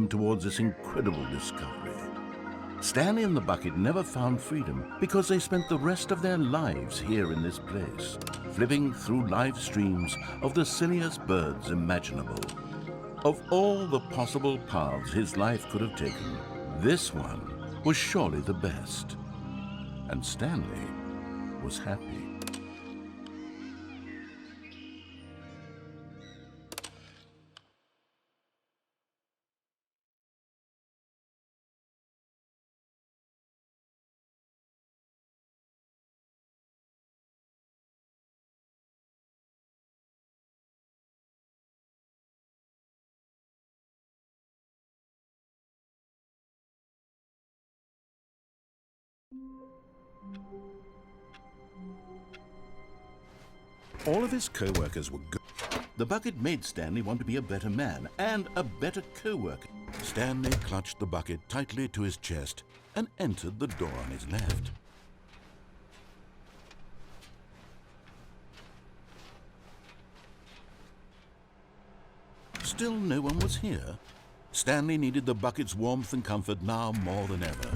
moving towards this incredible discovery. Stanley and the bucket never found freedom because they spent the rest of their lives here in this place, flipping through live streams of the silliest birds imaginable. Of all the possible paths his life could have taken, this one was surely the best. And Stanley was happy. All of his co-workers were good. The bucket made Stanley want to be a better man and a better co-worker. Stanley clutched the bucket tightly to his chest and entered the door on his left. Still no one was here. Stanley needed the bucket's warmth and comfort now more than ever.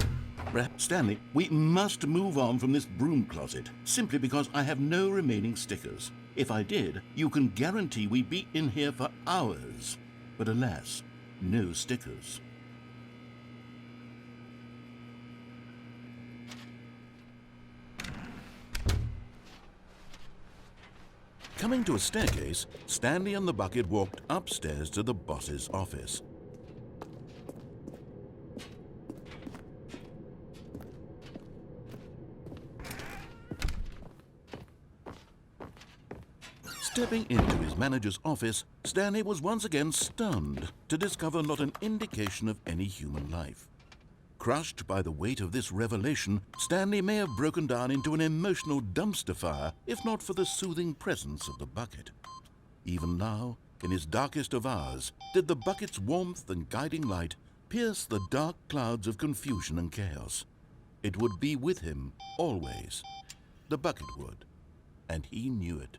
Stanley, we must move on from this broom closet, simply because I have no remaining stickers. If I did, you can guarantee we'd be in here for hours. But alas, no stickers. Coming to a staircase, Stanley and the bucket walked upstairs to the boss's office. Stepping into his manager's office, Stanley was once again stunned to discover not an indication of any human life. Crushed by the weight of this revelation, Stanley may have broken down into an emotional dumpster fire if not for the soothing presence of the bucket. Even now, in his darkest of hours, did the bucket's warmth and guiding light pierce the dark clouds of confusion and chaos. It would be with him always. The bucket would, and he knew it.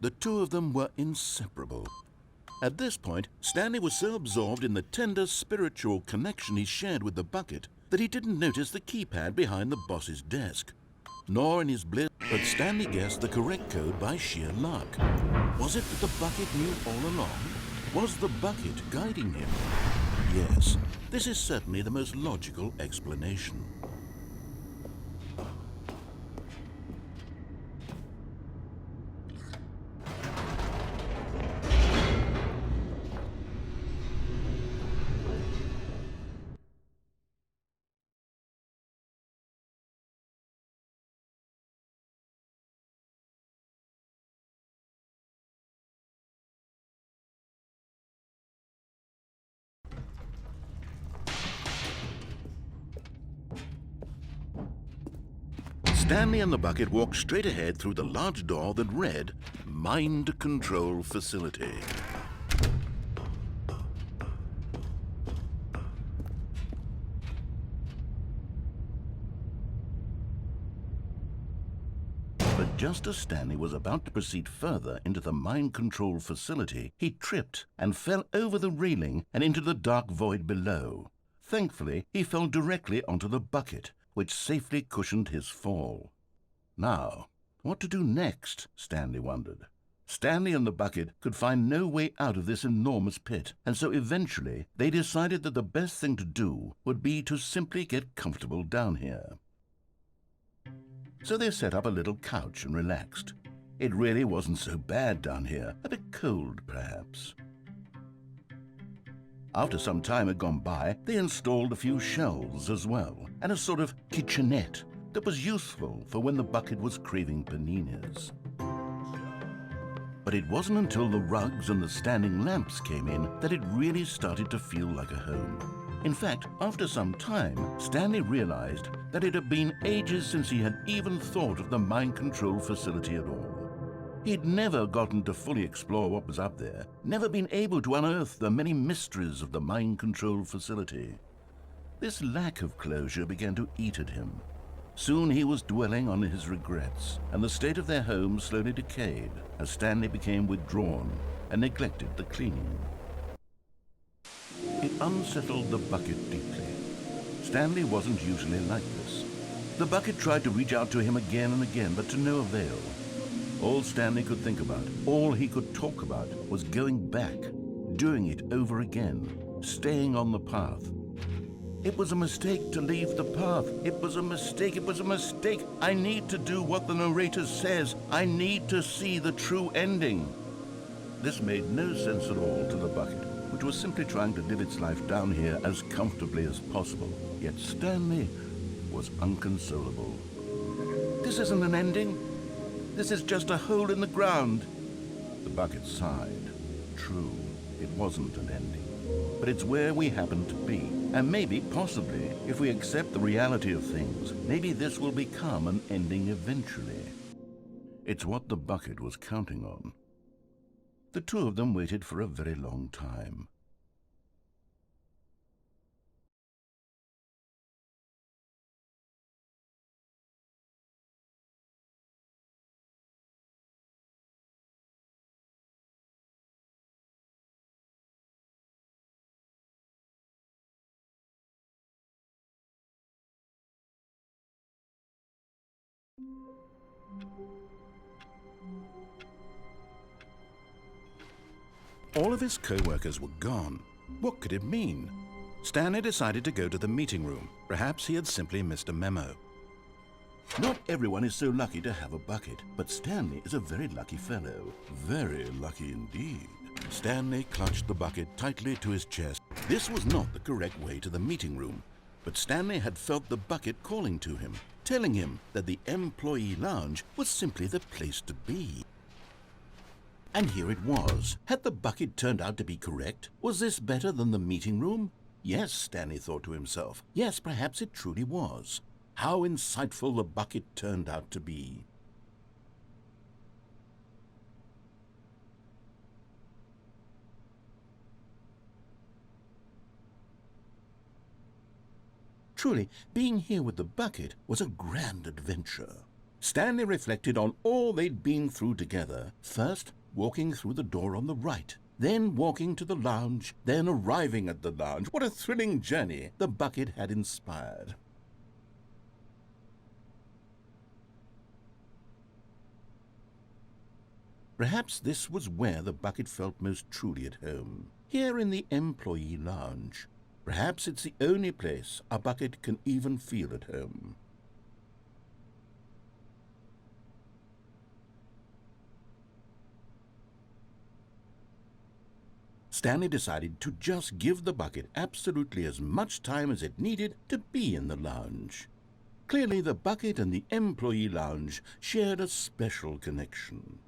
The two of them were inseparable. At this point, Stanley was so absorbed in the tender spiritual connection he shared with the bucket that he didn't notice the keypad behind the boss's desk. Nor in his bliss, but Stanley guessed the correct code by sheer luck. Was it that the bucket knew all along? Was the bucket guiding him? Yes, this is certainly the most logical explanation. Stanley and the bucket walked straight ahead through the large door that read, Mind Control Facility. But just as Stanley was about to proceed further into the mind control facility, he tripped and fell over the railing and into the dark void below. Thankfully, he fell directly onto the bucket, which safely cushioned his fall. Now, what to do next, Stanley wondered. Stanley and the bucket could find no way out of this enormous pit, and so eventually they decided that the best thing to do would be to simply get comfortable down here. So they set up a little couch and relaxed. It really wasn't so bad down here, a bit cold perhaps. After some time had gone by, they installed a few shelves as well, and a sort of kitchenette that was useful for when the bucket was craving paninis. But it wasn't until the rugs and the standing lamps came in that it really started to feel like a home. In fact, after some time, Stanley realized that it had been ages since he had even thought of the mind control facility at all. He'd never gotten to fully explore what was up there, never been able to unearth the many mysteries of the mind control facility. This lack of closure began to eat at him. Soon he was dwelling on his regrets, and the state of their home slowly decayed as Stanley became withdrawn and neglected the cleaning. It unsettled the bucket deeply. Stanley wasn't usually like this. The bucket tried to reach out to him again and again, but to no avail. All Stanley could think about, all he could talk about, was going back, doing it over again, staying on the path. It was a mistake to leave the path. It was a mistake. It was a mistake. I need to do what the narrator says. I need to see the true ending. This made no sense at all to the bucket, which was simply trying to live its life down here as comfortably as possible. Yet Stanley was inconsolable. This isn't an ending. This is just a hole in the ground. The bucket sighed. True, it wasn't an ending. But it's where we happen to be. And maybe, possibly, if we accept the reality of things, maybe this will become an ending eventually. It's what the bucket was counting on. The two of them waited for a very long time. All of his co-workers were gone. What could it mean? Stanley decided to go to the meeting room. Perhaps he had simply missed a memo. Not everyone is so lucky to have a bucket, but Stanley is a very lucky fellow. Very lucky indeed. Stanley clutched the bucket tightly to his chest. This was not the correct way to the meeting room, but Stanley had felt the bucket calling to him, telling him that the employee lounge was simply the place to be. And here it was. Had the bucket turned out to be correct? Was this better than the meeting room? Yes, Stanley thought to himself. Yes, perhaps it truly was. How insightful the bucket turned out to be. Truly, being here with the bucket was a grand adventure. Stanley reflected on all they'd been through together. First, walking through the door on the right, then walking to the lounge, then arriving at the lounge. What a thrilling journey the bucket had inspired. Perhaps this was where the bucket felt most truly at home, here in the employee lounge. Perhaps it's the only place a bucket can even feel at home. Stanley decided to just give the bucket absolutely as much time as it needed to be in the lounge. Clearly, the bucket and the employee lounge shared a special connection.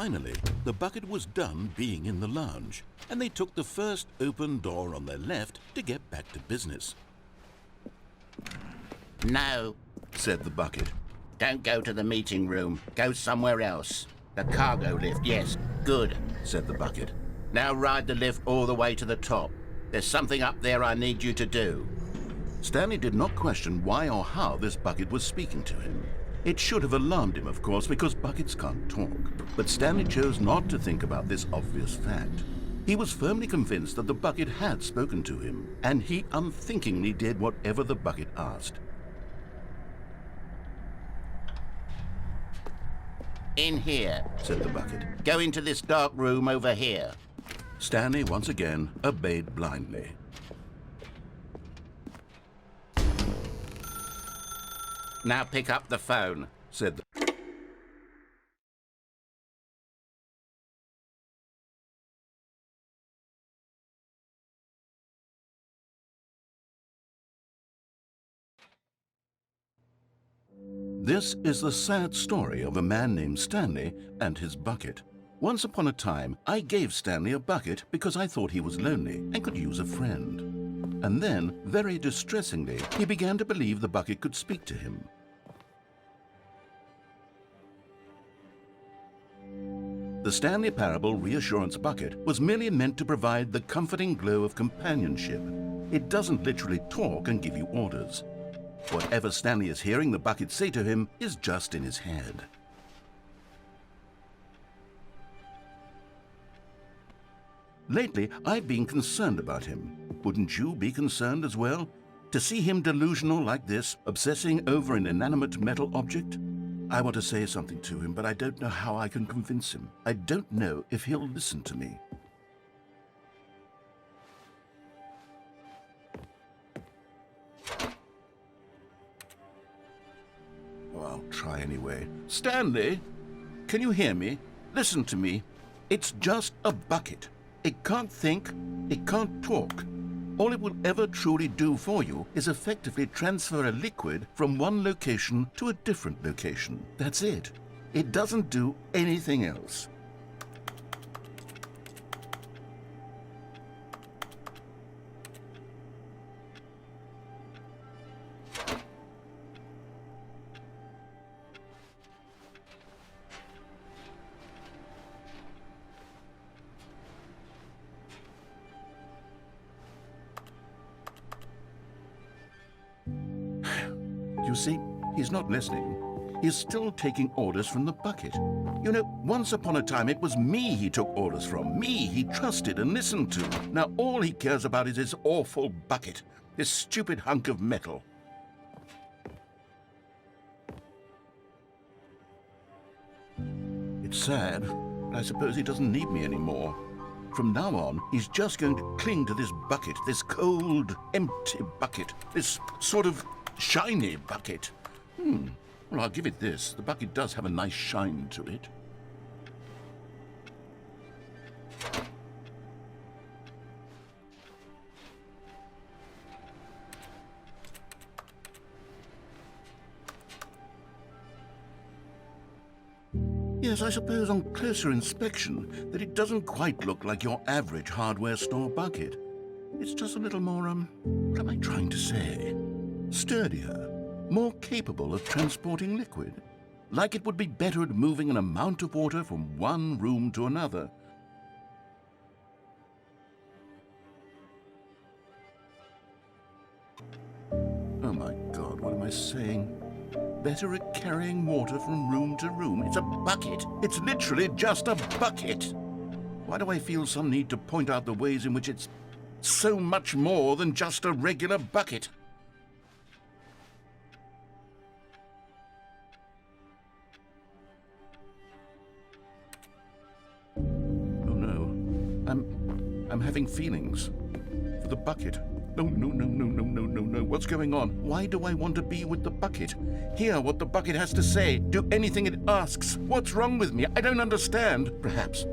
Finally, the bucket was done being in the lounge, and they took the first open door on their left to get back to business. No, Said the bucket. don't go to the meeting room. Go somewhere else. The cargo lift, yes, good. Said the bucket. Now ride the lift all the way to the top. There's something up there I need you to do. Stanley did not question why or how this bucket was speaking to him. It should have alarmed him, of course, because buckets can't talk. But Stanley chose not to think about this obvious fact. He was firmly convinced that the bucket had spoken to him, and he unthinkingly did whatever the bucket asked. In here. Said the bucket. Go into this dark room over here. Stanley once again obeyed blindly. Now pick up the phone. Said the This is the sad story of a man named Stanley and his bucket. Once upon a time, I gave Stanley a bucket because I thought he was lonely and could use a friend. And then, very distressingly, he began to believe the bucket could speak to him. The Stanley Parable Reassurance Bucket was merely meant to provide the comforting glow of companionship. It doesn't literally talk and give you orders. Whatever Stanley is hearing the bucket say to him is just in his head. Lately, I've been concerned about him. Wouldn't you be concerned as well? To see him delusional like this, obsessing over an inanimate metal object? I want to say something to him, but I don't know how I can convince him. I don't know if he'll listen to me. Oh, I'll try anyway. Stanley, can you hear me? Listen to me. It's just a bucket. It can't think, it can't talk. All it will ever truly do for you is effectively transfer a liquid from one location to a different location. That's it. It doesn't do anything else. You see, he's not listening. He's still taking orders from the bucket. You know, once upon a time, it was me he took orders from. Me he trusted and listened to. Now all he cares about is his awful bucket. This stupid hunk of metal. It's sad, but I suppose he doesn't need me anymore. From now on, he's just going to cling to this bucket, this cold, empty bucket, this sort of shiny bucket. Well, I'll give it this. The bucket does have a nice shine to it. Yes, I suppose on closer inspection that it doesn't quite look like your average hardware store bucket. It's just a little more, what am I trying to say? Sturdier, more capable of transporting liquid. Like it would be better at moving an amount of water from one room to another. Oh my God, what am I saying? Better at carrying water from room to room. It's a bucket. It's literally just a bucket. Why do I feel some need to point out the ways in which it's so much more than just a regular bucket? Oh no, I'm having feelings for the bucket. No, no, no, no, no, no, no, no. What's going on? Why do I want to be with the bucket? Hear what the bucket has to say. Do anything it asks. What's wrong with me? I don't understand. Perhaps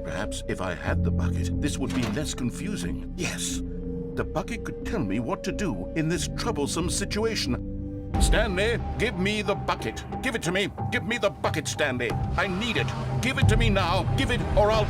if I had the bucket, this would be less confusing. Yes, the bucket could tell me what to do in this troublesome situation. Stanley, give me the bucket. Give it to me. Give me the bucket, Stanley. I need it. Give it to me now. Give it, or I'll...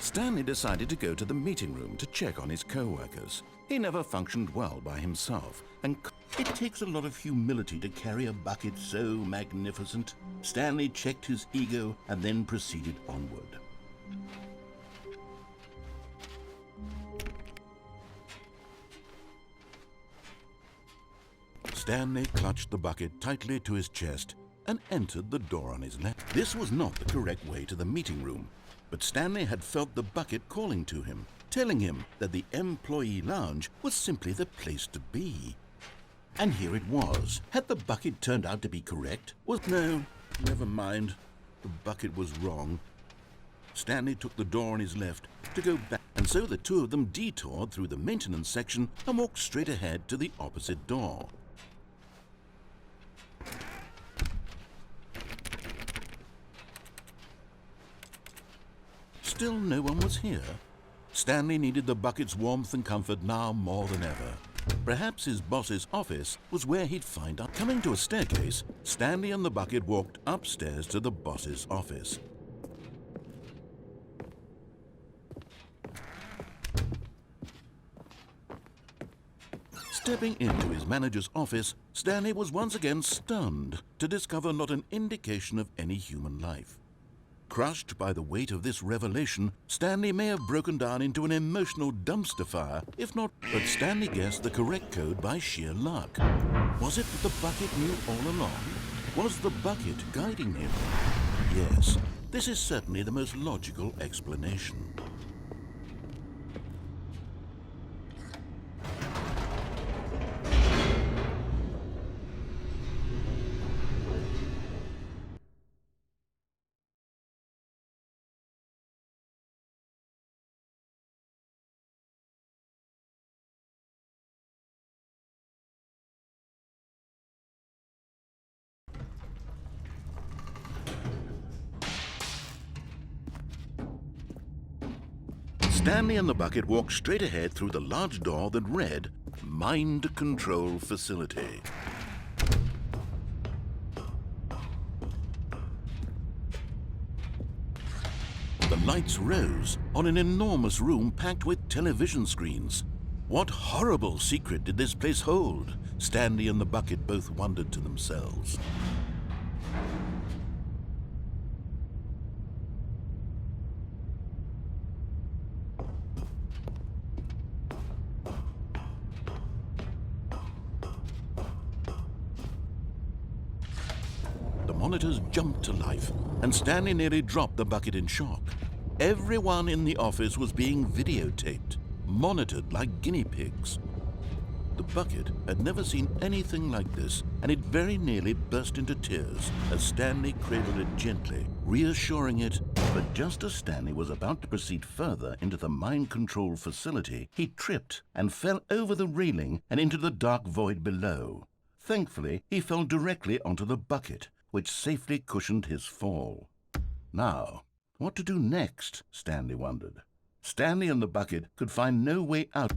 Stanley decided to go to the meeting room to check on his co-workers. He never functioned well by himself, and it takes a lot of humility to carry a bucket so magnificent. Stanley checked his ego and then proceeded onward. Stanley clutched the bucket tightly to his chest and entered the door on his left. This was not the correct way to the meeting room, but Stanley had felt the bucket calling to him, telling him that the employee lounge was simply the place to be. And here it was. Had the bucket turned out to be correct? No, never mind. The bucket was wrong. Stanley took the door on his left to go back, and so the two of them detoured through the maintenance section and walked straight ahead to the opposite door. Still no one was here. Stanley needed the bucket's warmth and comfort now more than ever. Perhaps his boss's office was where he'd find out. Coming to a staircase, Stanley and the bucket walked upstairs to the boss's office. Stepping into his manager's office, Stanley was once again stunned to discover not an indication of any human life. Crushed by the weight of this revelation, Stanley may have broken down into an emotional dumpster fire, if not, but Stanley guessed the correct code by sheer luck. Was it that the bucket knew all along? Was the bucket guiding him? Yes, this is certainly the most logical explanation. Stanley and the bucket walked straight ahead through the large door that read, Mind Control Facility. The lights rose on an enormous room packed with television screens. What horrible secret did this place hold? Stanley and the bucket both wondered to themselves. The monitors jumped to life, and Stanley nearly dropped the bucket in shock. Everyone in the office was being videotaped, monitored like guinea pigs. The bucket had never seen anything like this, and it very nearly burst into tears as Stanley cradled it gently, reassuring it. But just as Stanley was about to proceed further into the mind control facility, he tripped and fell over the railing and into the dark void below. Thankfully, he fell directly onto the bucket, which safely cushioned his fall. Now, what to do next? Stanley wondered. Stanley and the bucket could find no way out.